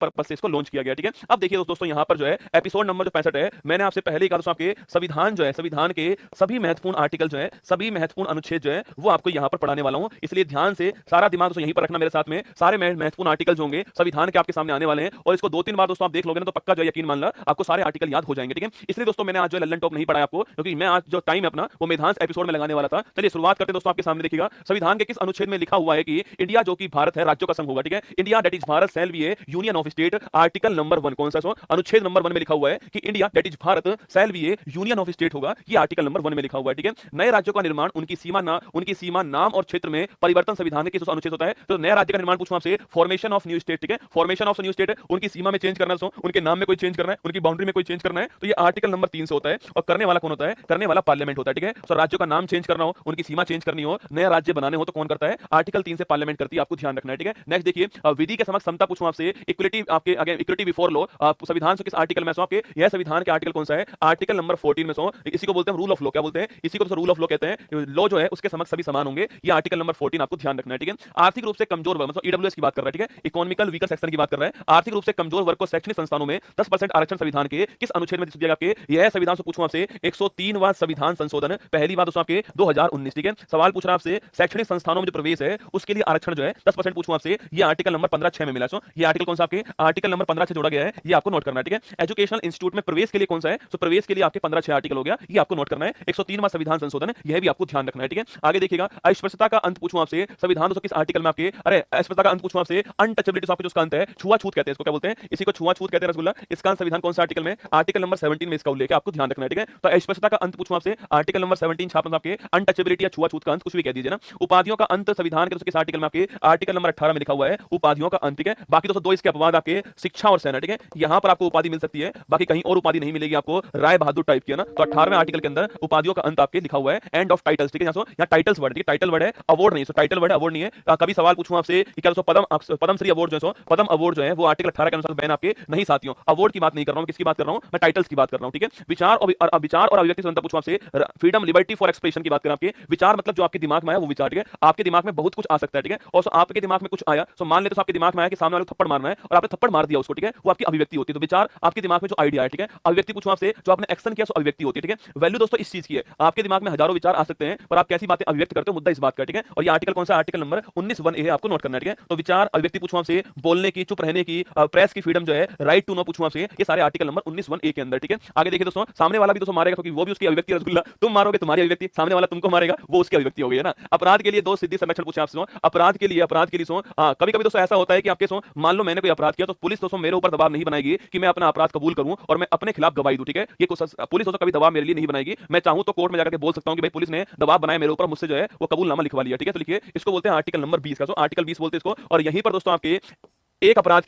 Purpose से इसको launch किया गया। ठीक है, अब देखिए दोस्तों यहाँ पर जो है एपिसोड नंबर जो 65 है, मैंने आपसे पहले ही कहा दोस्तों आपके संविधान जो है, संविधान के सभी महत्वपूर्ण आर्टिकल जो है, सभी महत्वपूर्ण अनुच्छेद जो है वो आपको यहाँ पर पढ़ाने वाला हूँ। इसलिए ध्यान से सारा दिमाग दोस्तों यहीं पर रखना मेरे साथ में। सारे महत्वपूर्ण आर्टिकल जो होंगे संविधान के आपके सामने आने वाले हैं और इसको 2-3 बार दोस्तों आप देख लोगे ना तो पक्का जो यकीन मान ला आपको सारे आर्टिकल याद हो जाएंगे। ठीक है, इसलिए दोस्तों मैंने आज जो लल्लन टॉप नहीं पढ़ाया आपको, क्योंकि मैं आज जो टाइम है अपना वो मेधांश एपिसोड में लगाने वाला था। चलिए शुरुआत करते हैं दोस्तों। आपके सामने देखिएगा संविधान के किस अनुच्छेद में लिखा हुआ है कि इंडिया जो कि भारत है राज्यों का संघ होगा। ठीक है, India that is Bharat shall be A union of state. Article number 1 कौन सा सो अनुच्छेद नंबर 1 में लिखा हुआ है कि India that is Bharat shall be A union of state होगा। ये आर्टिकल नंबर 1 में लिखा हुआ है। ठीक है, नए राज्यों का निर्माण उनकी सीमा नाम और क्षेत्र में परिवर्तन संविधान के किस अनुच्छेद होता है। तो नया राज्य का निर्माण पूछूं आपसे, फॉर्मेशन ऑफ न्यू स्टेट। ठीक है, फॉर्मेशन ऑफ न्यू स्टेट उनकी सीमा में चेंज करना है, उनके नाम में कोई चेंज करना है, उनकी बाउंड्री में कोई चेंज करना है, तो ये आर्टिकल नंबर 3 से होता है। और करने वाला कौन होता है? करने वाला पार्लियामेंट होता है। ठीक है, तो राज्यों का नाम चेंज करना हो, उनकी सीमा चेंज करनी हो, नया राज्य बनाने हो तो कौन करता है? आर्टिकल 3 से पार्लियामेंट करती है, आपको ध्यान रखना है। ठीक है, नेक्स्ट देखिए विधि के समक्ष समता पूछूं आपसे, इक्वलिटी आपके आगे इक्वलिटी बिफोर लॉ संविधान से किस आर्टिकल में आपके यह संविधान के आर्टिकल कौन सा है? आर्टिकल नंबर 14 में इसी को बोलते हैं रूल ऑफ लॉ। क्या बोलते हैं? इसी को रूल ऑफ लॉ कहते हैं। लॉ जो है उसके समक्ष सभी समान होंगे, ये आर्टिकल नंबर 14 आपको ध्यान रखना है। ठीक है, आर्थिक रूप से कमजोर वर्ग मतलब ईडब्ल्यूएस की बात कर रहा है। ठीक है, इकोनॉमिकल वीकर सेक्शन की बात कर रहा है। आर्थिक रूप से कमजोर वर्ग को शैक्षणिक संस्थानों में 10% आरक्षण संविधान के किस अनुच्छेद में दिया गया? आपके यह संविधान से पूछूं आपसे 103वां संविधान संशोधन पहली बार दोस्तों आपके 2019। ठीक है, सवाल पूछ रहा आपसे शैक्षणिक संस्थानों में जो प्रवेश है उसके लिए आरक्षण जो है 10% पूछूं आपसे, ये आर्टिकल नंबर 15(6) में मिला। ये आर्टिकल कौन सा? आपके आर्टिकल नंबर 15 से जोड़ा गया है, ये आपको नोट करना है। ठीक है, एजुकेशनल इंस्टीट्यूट में प्रवेश के लिए कौन सा है? तो प्रवेश के लिए आपके 15(6) आर्टिकल हो गया, ये आपको नोट करना है। 103वां संविधान संशोधन यह भी आपको ध्यान रखना है। ठीक है, आगे देखिएगा अस्पृश्यता का अंत पूछूं आपसे, संविधान दोस्तों किस आर्टिकल में आपके? अरे अस्पृश्यता का अंत पूछूं आपसे, अनटचेबिलिटी आपके जो अंत है, छुआछूत कहते हैं इसको। क्या बोलते हैं? इसी को छुआछूत कहते हैं रसगुल्ला। इसका संविधान कौन सा आर्टिकल में? आर्टिकल नंबर 17 में इसका उल्लेख है, आपको ध्यान रखना है। ठीक है, तो अस्पृश्यता का अंत पूछूं आपसे, आर्टिकल नंबर 17 छापना आपके अनटचेबिलिटी या छुआछूत का अंत कुछ भी कह दीजिए ना। उपाधियों का अंत संविधान के किस आर्टिकल में? आपके आर्टिकल नंबर 18 में लिखा हुआ है उपाधियों का अंत। ठीक है, बाकी दोस्तों दो इसके अपवाद आपके शिक्षा और सेना। ठीक है, यहां पर आपको उपाधि मिल सकती है, बाकी कहीं और उपाधि नहीं मिलेगी आपको। राय बहादुर टाइप किया ना, तो 18वें आर्टिकल के अंदर उपाधियों का अंत आपके लिखा हुआ है। End of titles. ठीक है, यहाँ टाइटल्स वर्ड, टाइटल वर्ड है, अवार्ड नहीं। टाइटल वर्ड है, अवार्ड नहीं है। कभी सवाल पूछूं आपसे कि क्या दोस्तों पद्मश्री अवार्ड जो है, पद्म अवार्ड जो है वो आर्टिकल 18 के अनुसार बैन आपके नहीं साथियों। अवार्ड की बात नहीं कर रहा हूं, किसकी बात कर रहा हूं? मैं टाइटल्स की बात कर रहा हूं। ठीक है, विचार और अभिव्यक्ति स्वतंत्रता पूछूं आपसे, फ्रीडम लिबर्टी फॉर एक्सप्रेशन की बात करें। आपके विचार मतलब जो आपके दिमाग में आया वो विचार। ठीक है, आपके दिमाग में बहुत कुछ आ सकता है। ठीक है, और आपके दिमाग में कुछ आया तो मान लेते आपके दिमाग में आया कि सामने वाले को थप्पड़ मारना है और आपने थप्पड़ मार दिया उसको। ठीक है, वो आपकी अभिव्यक्ति होती है। तो विचार आपके दिमाग में जो आइडिया है। ठीक है, अभिव्यक्ति पूछूं आपसे, जो आपने एक्शन किया सो अभिव्यक्ति होती है। ठीक है, वैल्यू दोस्तों इस चीज की है, आपके दिमाग में हजारों विचार आ सकते हैं पर आप कैसी बातें अभिव्यक्त करते हो, मुद्दा इस बात का। ठीक है, और ये आर्टिकल कौन सा? आर्टिकल नंबर 19(1) है, आपको नोट करना है। ठीक है, तो विचार अभिव्यक्ति पूछूं आपसे, बोलने की, चुप रहने की, प्रेस की फ्रीडम जो है, राइट टू नो पूछूं आपसे, ये सारे आर्टिकल नंबर 19(1) के अंदर। ठीक है, आगे देखिए दोस्तों, सामने वाला भी दोस्तों मारेगा क्योंकि वो भी उसकी अभिव्यक्ति। रसगुल्ला तुम मारोगे तुम्हारी अभिव्यक्ति, सामने वाला तुमको मारेगा वो उसकी अभिव्यक्ति हो गई है ना। अपराध के लिए दो सिद्धि संरक्षण पूछे आपसे, अपराध के लिए कभी कभी दोस्तों ऐसा होता है कि आपके मान लो मैंने कोई अपराध किया तो पुलिस दोस्तों मेरे ऊपर दबाव नहीं बनाएगी कि मैं अपना अपराध कबूल करूं और मैं अपने खिलाफ गवाही दूं। ठीक है, ये पुलिस दोस्तों कभी दबाव मेरे लिए नहीं बनाएगी। मैं चाहूं तो कोर्ट में जाकर के बोल सकता हूं कि भाई पुलिस ने दबाव बनाया मेरे ऊपर, मुझसे जो है वो कबूलनामा लिखवा लिया। ठीक है, तो लिखिए इसको बोलते हैं आर्टिकल नंबर 20 का। आर्टिकल 20 बोलते हैं इसको। और यहीं पर दोस्तों आपके एक अपराध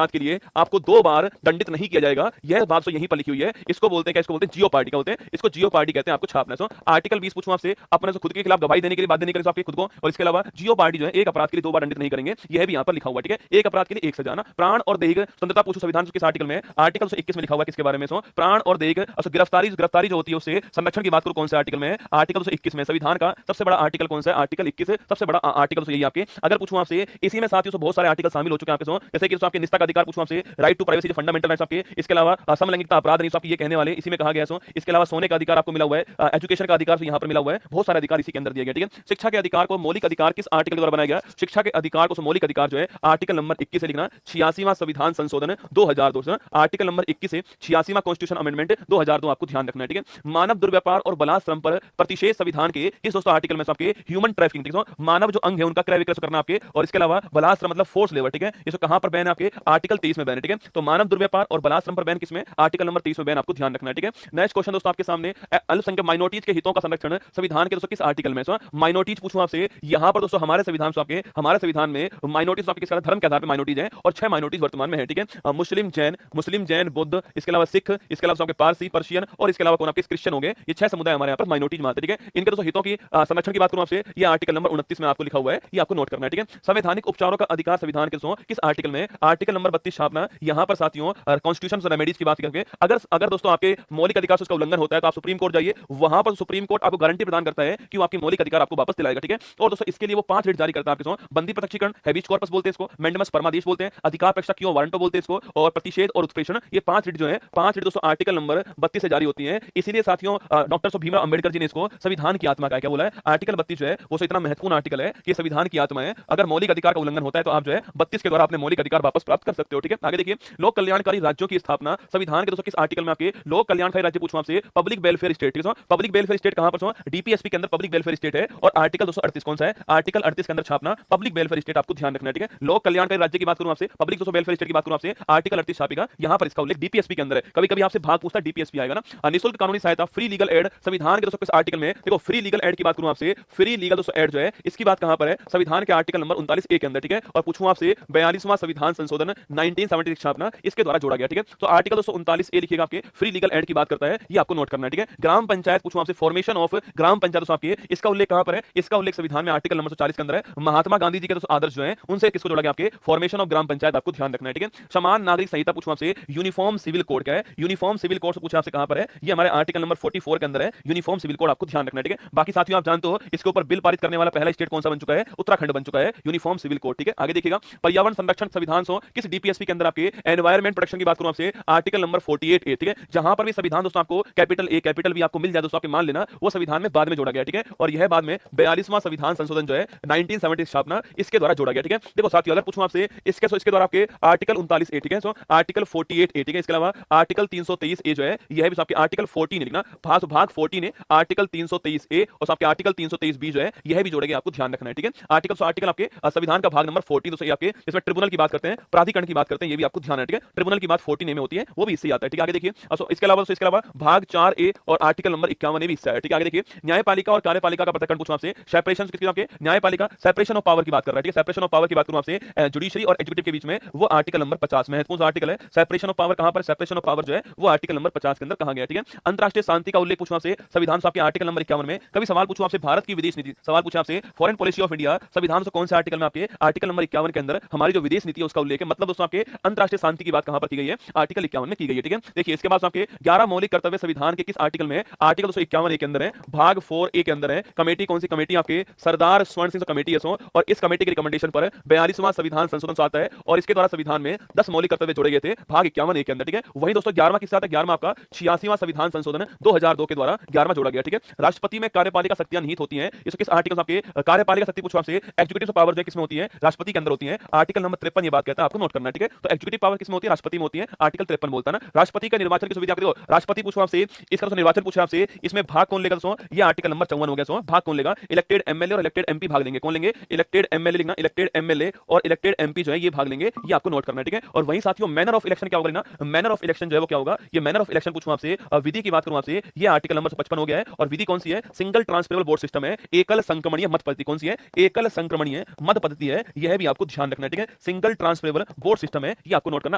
के लिए आपको 2 बार दंडित नहीं किया जाएगा, यह बात तो यहीं पर लिखी हुई है। इसको बोलते हैं क्या? इसको बोलते हैं जियो पार्टी। का बोलते हैं इसको जियो पार्टी कहते हैं, आपको छापना है। आर्टिकल 20 पूछूं आपसे, अपने खुद के खिलाफ गवाही देने के लिए बात देने के लिए आपके खुद को, और इसके अलावा जियो पार्टी जो है एक अपराध के लिए 2 बार दंडित नहीं करेंगे, यह भी यहां पर लिखा हुआ है। ठीक है, एक अपराध के लिए एक सजा ना। प्राण और दैहिक स्वतंत्रता पूछो संविधान किस आर्टिकल में? आर्टिकल 21 में लिखा हुआ है, किसके बारे में? प्राण और दैहिक गिरफ्तारी जो होती है उससे संरक्षण की बात करो, कौन से आर्टिकल में? आर्टिकल 21 में। संविधान का सबसे बड़ा आर्टिकल कौन सा है? आर्टिकल 21 सबसे बड़ा आर्टिकल यही आपके। अगर पूछूं आपसे, इसी में साथियों बहुत सारे आर्टिकल शामिल हो चुके हैं आपके, जैसे कि आपके निष्ठा का अधिकार पूछूं आपसे, राइट टू प्राइवेसी जो फंडामेंटल राइट्स आपके, इसके अलावा समलैंगिकता अपराध नहीं आपके ये कहने वाले इसी में कहा गया है। इसके अलावा सोने का अधिकार आपको मिला हुआ है, एजुकेशन का अधिकार यहां पर मिला हुआ है, बहुत सारे अधिकार इसी के अंदर दिए गए। ठीक है, शिक्षा के अधिकार को मौलिक अधिकार किस आर्टिकल द्वारा बनाया गया? शिक्षा के अधिकार को मौलिक अधिकार जो है आर्टिकल नंबर 21 से लिखना। 86वां संविधान संशोधन 2002, आर्टिकल नंबर 21 से 86वां कॉन्स्टिट्यूशन अमेंडमेंट 2002 आपको ध्यान रखना है। ठीक है, मानव दुर्व्यापार और बलात्श्रम पर प्रतिषेध संविधान के किस दोस्तों आर्टिकल में? आपके ह्यूमन ट्रैफिकिंग, मानव जो अंग है उनका क्रय विक्रय करना आपके, और इसके अलावा बलात्श्रम मतलब फोर्स लेबर। ठीक है, इसको कहां पर बैन है? आपके आर्टिकल 23 में बैन है। ठीक है, तो मानव दुर्व्यापार और बलात्संग पर बैन किसमें? आर्टिकल नंबर 30 में बैन, आपको ध्यान रखना है। ठीक है, नेक्स्ट क्वेश्चन दोस्तों आपके सामने, अल्पसंख्यक माइनॉरिटीज के हितों का संरक्षण संविधान के दोस्तों किस आर्टिकल में? माइनॉरिटीज पूछूं आपसे, यहां पर दोस्तों हमारे संविधान में माइनॉरिटीज आपके किस धर्म के आधार पर माइनॉरिटीज हैं, और 6 माइनॉरिटीज वर्तमान में है। ठीक है, मुस्लिम जैन बुद्ध, इसके अलावा सिख, इसके अलावा आपके पारसी पर्शियन, और इसके अलावा कौन आपके क्रिश्चियन हो गए। ये 6 समुदाय हमारे यहाँ पर माइनॉरिटीज में आते हैं। ठीक है, इनके दोस्तों हितों की संरक्षण की बात करूं आपसे, ये आर्टिकल नंबर 29 में आपको लिखा हुआ है, ये आपको नोट करना है। ठीक है, संवैधानिक उपचारों का अधिकार संविधान के किस आर्टिकल में आर्टिकल नंबर 32 छापना। यहां पर साथियों कॉन्स्टिट्यूशन रेमेडीज की बात करके अगर अगर दोस्तों आपके मौलिक अधिकार से उसका उल्लंघन होता है तो आप सुप्रीम कोर्ट जाइए, वहां पर सुप्रीम कोर्ट आपको गारंटी प्रदान करता है कि वो आपके मौलिक अधिकार आपको वापस दिलाएगा, ठीक है। और दोस्तों इसके लिए वो 5 रिट जारी करता है आपके बंदी प्रत्यक्षीकरण, हैबीज कॉर्पस बोलते हैं इसको, मैंडेमस परमादेश बोलते हैं, अधिकार पेक्षा क्यों वारंटो बोलते हैं इसको, और प्रतिषेध और उत्प्रेषण, ये 5 रिट जो है 5 रिट दोस्तों आर्टिकल नंबर 32 से जारी होती है। इसीलिए साथियों डॉक्टर भीमराव अंबेडकर जी ने इसको संविधान की आत्मा का क्या बोला है, आर्टिकल 32 जो है वो इतना महत्वपूर्ण आर्टिकल है कि संविधान की आत्मा है। अगर मौलिक अधिकार का उल्लंघन होता है तो आप जो है 32 के द्वारा अपने मौलिक अधिकार वापस प्राप्त कर सकते हो, ठीक है। आगे देखिए, लोक कल्याणकारी राज्यों की स्थापना संविधान के दोस्तों किस आर्टिकल में आपके लोक कल्याणकारी राज्य पूछूं आपसे, पब्लिक वेलफेयर स्टेट, ठीक है। पब्लिक वेलफेयर स्टेट कहां पर डीपीएसपी के अंदर पब्लिक वेलफेयर स्टेट है। और आर्टिकल 238 कौन सा है, आर्टिकल 38 के अंदर छापना पब्लिक वेलफेयर स्टेट, आपको ध्यान रखना है, ठीक है। लोक कल्याणकारी राज्य की बात करूं आपसे, पब्लिक वेलफेयर स्टेट की बात करूं आपसे, आर्टिकल 38 छापेगा, यहां पर इसका उल्लेख डीपीएसपी के अंदर है। कभी कभी आपसे भाग पूछता है डीपीएसपी आएगा ना। निःशुल्क कानूनी सहायता फ्री लीगल एड संविधान के दोस्तों किस आर्टिकल में, देखो फ्री लीगल एड की बात करूं आपसे, फ्री लीगल दोस्तों एड जो है इसकी बात कहां पर है, संविधान के आर्टिकल नंबर 39 ए के अंदर, ठीक है। और पूछूं आपसे 42वां संविधान संशोधन 1976 छापना इसके द्वारा जोड़ा गया, ठीक है। तो आर्टिकल 239 ए लिखिएगा, आपके फ्री लीगल एड की बात करता है, ये आपको नोट करना है, ठीक है। ग्राम पंचायत पूछूं आपसे, फॉर्मेशन ऑफ ग्राम पंचायत आपके, इसका उल्लेख कहां पर है, इसका उल्लेख संविधान में आर्टिकल नंबर 40 के अंदर है। महात्मा गांधी जी के दोस्तों आदर्श जो है उनसे किसको जोड़ा गया, आपके फॉर्मेशन ऑफ ग्राम पंचायत, आपको ध्यान रखना है, ठीक है। समान नागरिक संहिता पूछूं आपसे, यूनिफॉर्म सिविल कोड क्या है, यूनिफॉर्म सिविल कोड से पूछा आपसे कहां पर है, ये हमारे आर्टिकल नंबर 44 के अंदर है, यूनिफॉर्म सिविल कोड, आपको ध्यान रखना है, ठीक है। बाकी साथियों आप जानते हो इसके ऊपर बिल पारित करने वाला पहला स्टेट कौन सा बन चुका है, उत्तराखंड बन चुका है, यूनिफॉर्म सिविल कोड, ठीक है। आगे देखिएगा, पर्यावरण संरक्षण संविधान किस डीपीएसपी के अंदर आपके एनवायरमेंट प्रोटेक्शन की बात करूं आपसे, आर्टिकल नंबर 48 ए, ठीक है। जहां पर भी संविधान दोस्तों आपको कैपिटल ए कैपिटल बी आपको मिल जाए दोस्तों, आपके मान लेना वो संविधान में बाद में जोड़ा गया, ठीक है। और यह बाद में 42वां संविधान संशोधन जो है 1970 स्थापना इसके द्वारा जोड़ा गया, ठीक है। देखो साथियों अगर पूछूं आपसे इसके द्वारा आपके आर्टिकल 39 ए, ठीक है, आर्टिकल 48 ए, ठीक है। इसके अलावा आर्टिकल 323 ए जो है यह भी आपके आर्टिकल 14 लिखना, भाग 14 है आर्टिकल 323 ए, और आपके आर्टिकल 323 बी जो है यह भी जोड़ेंगे, आपको ध्यान रखना है, ठीक है। आर्टिकल आपके संविधान का भाग नंबर 14 दोस्तों आपके इसमें ट्रिब्यूनल की बात करते हैं, प्राधिकरण की बात करते हैं, ये भी आपको ध्यान है, ठीक है। ट्रिब्यूनल की बात 14 ए में होती है, वो भी इससे आता है, ठीक है। आगे देखिए, इसके अलावा भाग 4 ए और आर्टिकल नंबर 51 भी इससे है, ठीक है। आगे देखिए, न्यायपालिका और कार्यपालिका का पृथक्करण पूछूं आपसे, सेपरेशन किसकी आपके न्यायपालिका सेपरेशन ऑफ पावर की बात कर रहा है, ठीक है। सेपरेशन ऑफ पावर की बात करूं आपसे जुडिशरी और एग्जीक्यूटिव के बीच में, वो आर्टिकल नंबर 50 महत्वपूर्ण आर्टिकल है। सेपरेशन ऑफ पावर कहां पर, सेपरेशन ऑफ पावर जो है वो आर्टिकल नंबर 50 के अंदर कहा गया, ठीक है। अंतरराष्ट्रीय शांति का उल्लेख पूछूं आपसे, संविधान आपके आर्टिकल नंबर 51 में। कभी सवाल पूछूं आपसे भारत की विदेश नीति, सवाल पूछा आपसे फॉरेन पॉलिसी ऑफ इंडिया, संविधान से कौन से आर्टिकल में आपके आर्टिकल नंबर 51 के अंदर हमारी जो विदेश नीति है उसका उल्लेख है। मतलब दोस्तों आपके अंतरराष्ट्रीय शांति की बात कहां पर की गई है, आर्टिकल 51 में की गई है, ठीक है। देखिए इसके बाद आपके 11 मौलिक कर्तव्य संविधान के किस आर्टिकल में, आर्टिकल 251 ए के अंदर है, भाग 4 ए के अंदर है। कमेटी कौन सी कमेटी, आपके सरदार स्वर्ण सिंह कमेटी है और इस कमेटी के रिकमेंडेशन पर 42वां संविधान संशोधन आता है और इसके द्वारा संविधान में 10 मौलिक कर्तव्य जोड़े गए थे, भाग 51 ए के अंदर, ठीक है। वही दोस्तों 11वां किससे आता है, 11वां आपका 86वां संविधान संशोधन 2002 के द्वारा 11वां जोड़ा गया, ठीक है। राष्ट्रपति में कार्यपालिका शक्तियां निहित होती हैं, इस किस आर्टिकल आपके कार्यपालिका शक्ति पूछो आपसे, एग्जीक्यूटिव पावर जो किसमें होती है, राष्ट्रपति के अंदर होती है, आर्टिकल नंबर 53 ये बात कहता है, आपको नोट करना है, ठीक है। तो एग्जीक्यूटिव पावर किसमें होती है, राष्ट्रपति में होती है, आर्टिकल 53 बोलता है ना। राष्ट्रपति का निर्वाचन की सुविधा देखो, राष्ट्रपति पूछो आपसे, इसका निर्वाचन पूछा आपसे, इसमें भाग कौन लेगा दोस्तों, ये आर्टिकल नंबर 54 हो गया, भाग कौन लेगा, इलेक्टेड एमएलए और इलेक्टेड एमपी भाग लेंगे, कौन लेंगे, इलेक्टेड एमएलए लिखना, इलेक्टेड एमएलए और इलेक्टेड एमपी जो है ये भाग लेंगे, ये आपको नोट करना है, ठीक है। और वहीं साथियों मैनर ऑफ इलेक्शन क्या होगा ना, मैनर ऑफ इलेक्शन जो है वो क्या होगा, ये मैनर ऑफ इलेक्शन पूछूं आपसे, विधि की बात करूं आपसे, ये आर्टिकल नंबर 55 हो गया है। और विधि कौन सी है, सिंगल ट्रांसफरेबल वोट सिस्टम है, एकल संक्रमणीय मत पद्धति, कौन सी है, एकल संक्रमणीय मत पद्धति है, यह भी आपको ध्यान रखना है, ठीक है। सिंगल ट्रांसफरेबल वोट सिस्टम है, ये आपको नोट करना,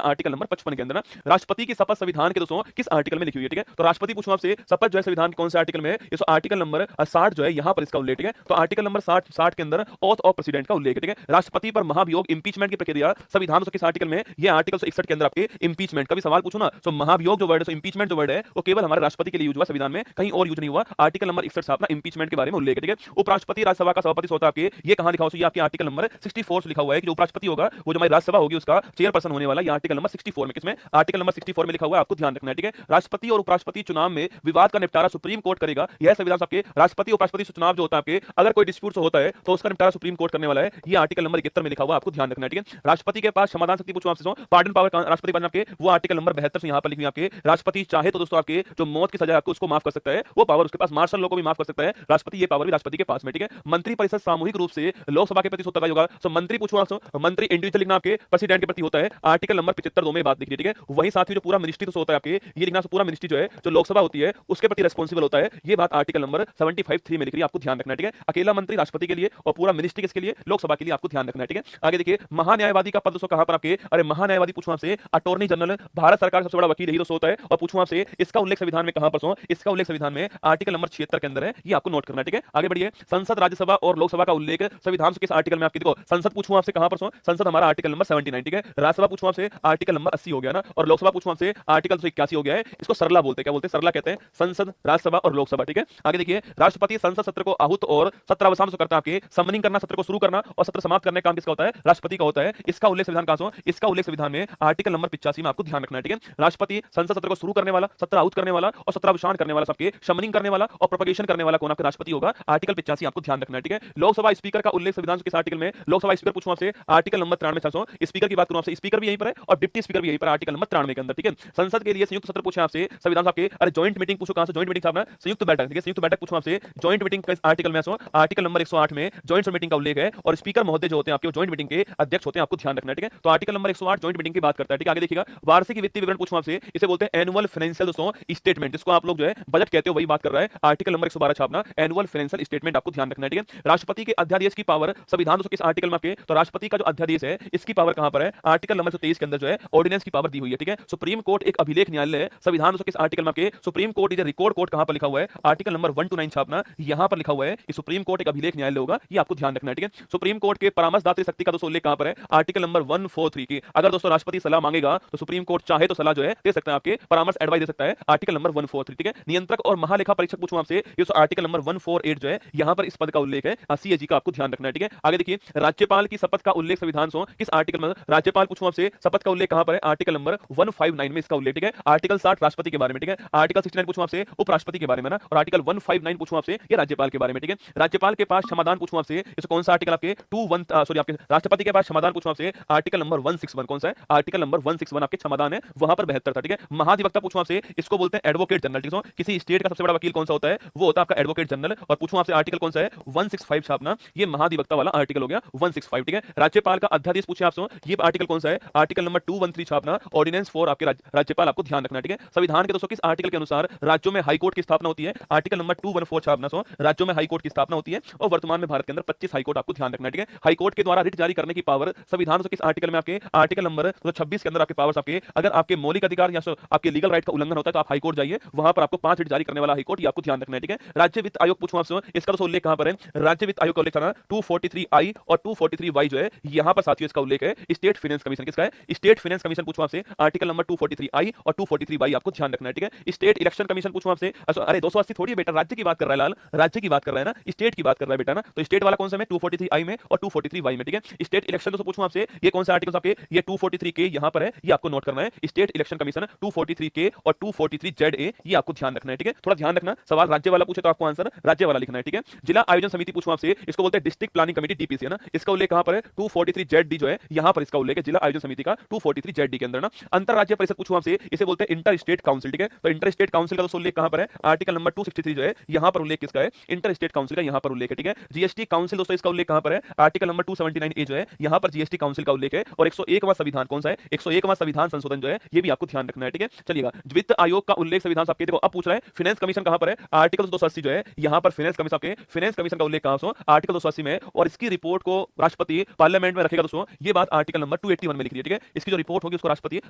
आर्टिकल नंबर 55 के अंदर ना। राष्ट्रपति की शपथ संविधान के दोस्तों किस आर्टिकल में लिखी हुई है, ठीक है। तो राष्ट्रपति पूछूं आपसे शपथ जो है संविधान के कौन से आर्टिकल में है, ये आर्टिकल नंबर 60 जो है यहां पर इसका उल्लेख, ठीक है। तो आर्टिकल नंबर 60 के अंदर ऑथ ऑफ प्रेसिडेंट का उल्लेख है, ठीक है। राष्ट्रपति पर महाभियोग इंपीचमेंट की प्रक्रिया संविधान किस आर्टिकल में, ये आर्टिकल 61 के अंदर आपके इंपीचमेंट का भी सवाल पूछो ना, तो महाभियोग जो वर्ड है, इंपीचमेंट जो वर्ड है वो केवल हमारे राष्ट्रपति के लिए यूज हुआ, संविधान में कहीं और यूज नहीं हुआ। आर्टिकल नंबर 61 अपना इंपीचमेंट के बारे में उल्लेख है, ठीक है। उपराष्ट्रपति राज्यसभा का सभापति होता है आपके, ये कहां लिखा हो, ये आपके आर्टिकल नंबर 64 से लिखा हुआ है कि जो उपराष्ट्रपति होगा वो जो हमारी राज्यसभा होगी उसका चेयरपर्सन होने वाला, ये आर्टिकल नंबर 64 में, किसमें, आर्टिकल नंबर 64 में लिखा हुआ है, आपको ध्यान रखना है, ठीक है। राष्ट्रपति और उपराष्ट्रपति चुनाव में विवाद का निपटारा सुप्रीम कोर्ट करेगा, यह संविधान आपके राष्ट्रपति और उपराष्ट्रपति चुनाव जो होता है आपके, अगर कोई डिस्प्यूट होता है तो उसका निपटारा सुप्रीम कोर्ट करने वाला है, ये आर्टिकल नंबर 71 में लिखा हुआ, आपको ध्यान रखना है, ठीक है। राष्ट्रपति के पास क्षमादान शक्ति पूछूं आपसे, पार्डन पावर राष्ट्रपति पास आपके, वो आर्टिकल नंबर 72 से यहां पर लिखी हुई आपके, राष्ट्रपति चाहे तो दोस्तों आपके जो मौत की सजा आपको उसको माफ कर सकता है, वो पावर उसके पास, मार्शल लॉ को भी माफ कर सकता है राष्ट्रपति, ये पावर भी राष्ट्रपति के पास में, ठीक है। मंत्री परिषद सामूहिक रूप से लोकसभा के प्रति उत्तरदायी होगा, तो मंत्री पूछो आपसे, मंत्री इंडिविजुअल लिखना आपके प्रेसिडेंट के प्रति होता है, आर्टिकल नंबर 75 दो में बात लिखी है, ठीक है। वही साथ ही जो पूरा मिनिस्ट्री तो होता है आपके, ये लिखना पूरा मिनिस्ट्री जो है जो लोकसभा होती है उसके प्रति रिस्पांसिबल होता है, ये बात आर्टिकल नंबर 75(3) में लिख रही है, आपको ध्यान रखना है, ठीक है। अकेला मंत्री राष्ट्रपति के लिए और पूरा मिनिस्ट्री किसके लिए, लोकसभा के लिए, आपको ध्यान रखना है, ठीक है। आगे देखिए, महान्यायवादी का पद दोस्तों कहां पर आपके, अरे महान्यायवादी पूछूं आपसे, अटॉर्नी जनरल भारत सरकार का सबसे बड़ा वकील ही दोस्तों होता है, और पूछूं आपसे इसका उल्लेख संविधान में कहां पर, इसका उल्लेख संविधान में आर्टिकल नंबर 76 के अंदर है, ये आपको नोट करना है, ठीक है। आगे बढ़िए, संसद राज्यसभा और लोकसभा का उल्लेख संविधान के किस आर्टिकल में आपकी, देखो संसद पूछूं आपसे कहां पर, संसद हमारा आर्टिकल नंबर 79, ठीक है। राज्यसभा पूछूं आपसे आर्टिकल नंबर 80 हो गया ना, और लोकसभा पूछूं आपसे आर्टिकल 281 हो गया है। इसको सरला बोलते हैं, क्या बोलते हैं? सरला कहते हैं, संसद, राज्यसभा और लोकसभा, ठीक है। आगे देखिए, राष्ट्रपति संसद सत्र को आहूत और सत्रावसान से करता है आपके समनिंग करना, सत्र को शुरू करना और सत्र समाप्त करने का काम किसका होता है? राष्ट्रपति का होता है। इसका उल्लेख संविधान कहां से? इसका उल्लेख संविधान में आर्टिकल नंबर 85 में आपको ध्यान रखना है, ठीक है। राष्ट्रपति संसद सत्र को शुरू करने वाला, सत्र आहूत करने वाला और सत्रावसान करने वाला, सबके समनिंग करने वाला और प्रोपगेशन करने वाला कौन आपका राष्ट्रपति होगा? आर्टिकल 85 आपको ध्यान रखना है, ठीक है। लोकसभा स्पीकर का उल्लेख संविधान के किस आर्टिकल में? लोकसभा स्पीकर पूछूं आपसे आर्टिकल नंबर 93। स्पीकर की बात करूं आपसे, स्पीकर भी यहीं पर है और डिप्टी स्पीकर भी यहीं पर आर्टिकल नंबर 93 के अंदर, ठीक है। संसद के लिए संयुक्त सत्र पूछे आपसे संविधान आपके, अरे जॉइंट मीटिंग पूछो कहां से? जॉइंट मीटिंग साहब ना, संयुक्त बैठक, ठीक है। संयुक्त बैठक पूछो आपसे जॉइंट मीटिंग का आर्टिकल में आर्टिकल नंबर 108 में जॉइंट मीटिंग का उल्लेख है और स्पीकर महोदय जो होते हैं आपके जॉइंट मीटिंग के अध्यक्ष होते हैं, आपको ध्यान रखना है, ठीक है। तो आर्टिकल नंबर 108 जॉइंट मीटिंग की बात करता है, ठीक है। आगे देखिएगा, वार्षिक वित्तीय विवरण पूछो आपसे, इसे बोलते हैं एनुअल फाइनेंशियल दोस्तों स्टेटमेंट, जिसको आप लोग जो है बजट कहते हो, वही बात कर रहा है। आर्टिकल नंबर 112 छापना, एनुअल फाइनेंशियल स्टेटमेंट आपको ध्यान रखना है, ठीक है। राष्ट्रपति के अध्यादेश की पावर संविधान दोस्तों किस आर्टिकल में आपके? तो राष्ट्रपति का जो अध्यादेश है इसकी पावर कहां पर है? आर्टिकल नंबर 123 के अंदर जो है ऑर्डिनेंस की पावर दी हुई है, ठीक है। सुप्रीम कोर्ट एक अभिलेख न्यायालय है, संविधान दोस्तों किस आर्टिकल में आपके? Supreme court is record court कहां पर लिखा हुआ है? आर्टिकल नंबर 129 छापना, यहां पर लिखा हुआ है कि सुप्रीम कोर्ट एक अभिलेख न्यायालय होगा, ये आपको ध्यान रखना है, ठीक है। सुप्रीम कोर्ट के परामर्शदात्री शक्ति का दोस्तों उल्लेख कहां पर है? आर्टिकल नंबर 143 की। अगर दोस्तों राष्ट्रपति सलाह मांगेगा तो सुप्रीम कोर्ट चाहे तो सलाह जो है दे सकता है, आपके परामर्श एडवाइस दे सकता है, आर्टिकल नंबर 143, ठीक है। नियंत्रक और महालेखा परीक्षक पूछूं आपसे, ये आर्टिकल नंबर 148 जो है यहां पर इस पद का उल्लेख है, सीएजी का आपको ध्यान रखना है, ठीक है। आगे देखिए, राज्यपाल की शपथ का उल्लेख संविधान सो किस आर्टिकल में? राज्यपाल पूछूं आपसे शपथ का उल्लेख कहां पर है? आर्टिकल नंबर 159 में इसका उल्लेख, ठीक है। आर्टिकल 60 राष्ट्रपति के बारे में, ठीक है। आर्टिकल 69 पूछूं आपसे उपराष्ट्रपति के बारे में ना, और आर्टिकल 159 पूछूं आपसे ये राज्यपाल के बारे में, ठीक है। राज्यपाल के पास क्षमादान पूछूं आपसे, इस कौन सा आर्टिकल आपके 21 सॉरी आपके राष्ट्रपति के पास क्षमादान पूछूं आपसे, आर्टिकल नंबर 161 कौन सा है? आर्टिकल नंबर 161 आपके क्षमादान है, वहां पर 72 था, ठीक है। महाधिवक्ता पूछूं आपसे, इसको बोलते हैं एडवोकेट जनरल, ठीक है। किसी स्टेट का सबसे बड़ा वकील कौन सा होता है? वो होता है आपका एडवोकेट जनरल। और पूछूं आपसे आर्टिकल कौन सा है? 165 छापना, ये महाधिवक्ता वाला आर्टिकल हो गया 165, ठीक है। राज्यपाल का अध्यादेश पूछे आपसे, ये आर्टिकल कौन सा है? आर्टिकल नंबर 213 छापना, ऑर्डिनेंस 4 आपके राज्यपाल आपको ध्यान रखना, ठीक है। संविधान के दोस्तों किस आर्टिकल के अनुसार राज्यों में हाईकोर्ट की स्थापना होती है? आर्टिकल नंबर 214 छापना, राज्यों में हाईकोर्ट की स्थापना होती है और वर्तमान में भारत के अंदर 25 हाईकोर्ट आपको ध्यान रखना, ठीक है। हाईकोर्ट के द्वारा रिट जारी करने की पावर संविधान किस आर्टिकल में आपके? आर्टिकल नंबर 26 के अंदर आपके पावर्स आपके, अगर आपके मौलिक अधिकार या आपके लीगल राइट का उल्लंघन होता है तो आप हाईकोर्ट जाइए, वहां पर आपको 5 रिट जारी करने वाला हाईकोर्ट, ये आपको ध्यान रखना है, ठीक है। राज्य वित्त आयोग पूछूं आपसे, इसका दोस्तों उल्लेख कहां पर है? राज्य वित्त आयोग का उल्लेख था ना 243I और 243Y जो है यहां पर साथियों इसका उल्लेख है। स्टेट फाइनेंस कमीशन किसका है? स्टेट फाइनेंस कमीशन पूछूं आपसे, आर्टिकल नंबर 243I और 243Y आपको ध्यान रखना है, ठीक है। स्टेट इलेक्शन कमीशन पूछूं आपसे, अरे 280 थोड़ी है बेटा, राज्य की बात कर रहा है लाल, राज्य की बात कर रहा है ना, स्टेट की बात कर रहा है बेटा ना, तो स्टेट वाला कौन सा है? 243I में और 243Y में, ठीक है। स्टेट इलेक्शन दोस्तों पूछूं आपसे, ये कौन सा आर्टिकल आपके? ये 243K यहां पर है, ये आपको नोट करना है। स्टेट इलेक्शन कमीशन 243K और 243ZA, ये आपको ध्यान रखना है, ठीक है। थोड़ा ध्यान रखना, सवाल राज्य वाला पूछे तो आपको आंसर राज्य वाला लिखना है, ठीक है। जिला आयोजन समिति पूछूं आपसे, इसको बोलते हैं डिस्ट्रिक्ट प्लानिंग कमेटी, डीपीसी है ना, इसका उल्लेख कहां पर है? 243ZD जो है यहां पर इसका उल्लेख है, जिला आयोजन समिति का 243ZD के अंदर ना। अंतरराज्य परिषद पूछूं आपसे, इसे बोलते हैं इंटर स्टेट काउंसिल, ठीक है। तो इंटर स्टेट काउंसिल का दोस्तों उल्लेख कहां पर है? आर्टिकल नंबर 263 जो है यहां पर उल्लेख किसका है? इंटर स्टेट काउंसिल का यहां पर उल्लेख है, ठीक है। जीएसटी काउंसिल दोस्तों इसका उल्लेख कहां पर है? आर्टिकल नंबर 279A जो है यहां पर जीएसटी काउंसिल का उल्लेख है। और 101वां संविधान कौन सा है? 101वां संविधान संशोधन जो है ये भी आपको ध्यान रखना है, ठीक है। चलिएगा, वित्त आयोग का उल्लेख संविधान आपके, देखो अब पूछ रहा है फाइनेंस कमीशन कहां पर है? आर्टिकल 280 जो है यहां पर फाइनेंस कमीशन आपके, फाइनेंस कमीशन का उल्लेख कहां से? आर्टिकल 280 में, और इसकी रिपोर्ट को राष्ट्रपति पार्लियामेंट में रखेगा दोस्तों, ये बात आर्टिकल नंबर 281 में लिख दी है, ठीक है। इसकी जो रिपोर्ट होगी उसको राष्ट्रपति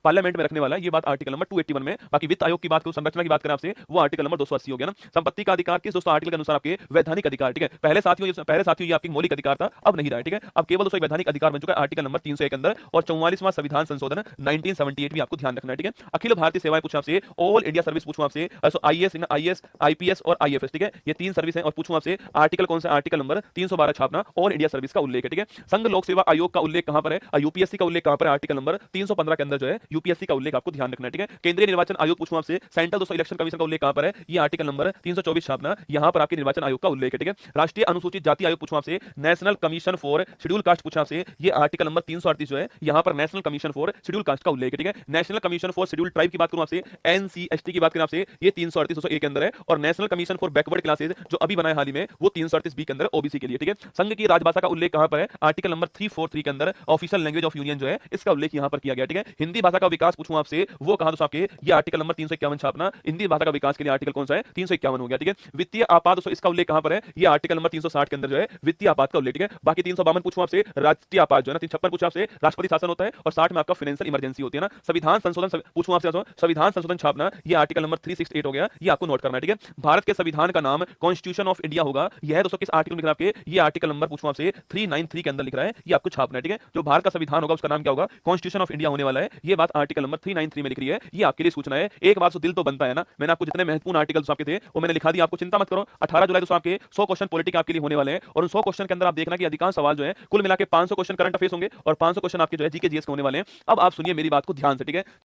पार्लियामेंट में रखने वाला है, ये बात आर्टिकल नंबर 281 में। बाकी वित्त आयोग की बात करो, संरचना की बात करें आपसे, वो आर्टिकल नंबर 280 हो गया ना। संपत्ति का अधिकार किस दोस्तों आर्टिकल के अनुसार आपके? वैधानिक अधिकार, ठीक है। पहले साथियों ये आपकी मौलिक अधिकार था, अब नहीं रहा है, ठीक है। अब केवल दोस्तों वैधानिक अधिकार बन चुका है आर्टिकल नंबर 301 के अंदर। और 44वां संविधान संशोधन 1978 भी आपको ध्यान रखना है, ठीक है। अखिल भारतीय सेवाएं पूछूं आपसे, ऑल इंडिया सर्विस पूछूं आपसे, आईएएस आईपीएस और आईएफएस, ठीक है, ये 3 सर्विस हैं। और पूछूं आपसे आर्टिकल कौन सा? आर्टिकल नंबर 312 छापना, ऑल इंडिया सर्विस का उल्लेख है, ठीक है। संघ लोक सेवा आयोग का उल्लेख कहां पर है? यूपीएससी का उल्लेख कहां पर है? आर्टिकल नंबर 315 के अंदर जो है यूपीएससी का उल्लेख आपको ध्यान रखना है, ठीक है। केंद्रीय निर्वाचन आयोग पूछूं आपसे, सेंट्रल दोस्तों इलेक्शन कमीशन का उल्लेख कहां पर है? ये आर्टिकल नंबर 324 छापना, यहां पर आपके निर्वाचन आयोग का उल्लेख है, ठीक है। राष्ट्रीय अनुसूचित जाति आयोग पूछूं आपसे, national commission for schedule caste पूछा आपसे, ये आर्टिकल नंबर 338 जो है यहां पर national commission for schedule caste का उल्लेख है, ठीक है। National commission for schedule tribe की बात करूं आपसे, एनसीएसटी की बात करें आपसे, ये 338 के अंदर है। और national commission for backward classes जो अभी बना है हाल ही में, वो 338B के अंदर ओबीसी के लिए, ठीक है। संघ की राजभाषा का उल्लेख कहां पर है? आर्टिकल नंबर 343 के अंदर ऑफिशियल लैंग्वेज ऑफ यूनियन जो है इसका उल्लेख यहां पर किया गया, ठीक है। हिंदी भाषा का विकास पूछूं आपसे, वो कहां दोस्तों आपके? ये आर्टिकल नंबर 351 छापना, हिंदी भाषा का विकास के लिए आर्टिकल कौन सा है? 351 हो गया, ठीक है। वित्तीय आपात दोस्तों इसका उल्लेख कहां पर है? ये आर्टिकल नंबर 360 के अंदर जो है वित्तीय आपात का उल्लेख, ठीक है। बाकी 352 पूछूं आपसे, राष्ट्रीय आपात जो है ना, 356 पूछा आपसे राष्ट्रपति शासन होता है, और 60 में आपका फाइनेंशियल इमरजेंसी होती है ना। संविधान संशोधन पूछूं आपसे, संविधान संशोधन छापना, ये आर्टिकल नंबर 368 हो गया, ये आपको नोट करना है, ठीक है। भारत के संविधान का नाम कॉन्स्टिट्यूशन ऑफ इंडिया होगा, यह है दोस्तों किस आर्टिकल में लिखा है आपके? ये आर्टिकल नंबर पूछूं आपसे 393 के अंदर लिख रहा है, ये आपको छापना है, ठीक है। जो भारत का संविधान होगा उसका नाम क्या होगा, कॉन्स्टिट्यूशन ऑफ इंडिया होने वाला है। ये बात आर्टिकल नंबर 393 में लिख रही है। ये आपके लिए सूचना है। एक बात से दिल तो बनता है ना, मैंने आपको जितने महत्वपूर्ण आर्टिकल्स आपके थे वो मैंने लिखा दिया, आपको चिंता मत करो। 18 जुलाई दोस्तों आपके 100 क्वेश्चन पॉलिटिक्स आपके लिए होने वाले हैं, और उन 100 क्वेश्चन के अंदर आप देखना कि अधिकांश सवाल जो है कुल मिला के 500 क्वेश्चन करंट अफेयर्स होंगे और 500 क्वेश्चन आपके जो है जीके जीएस के होने वाले हैं। अब आप सुनिए मेरी बात को ध्यान से, ठीक है।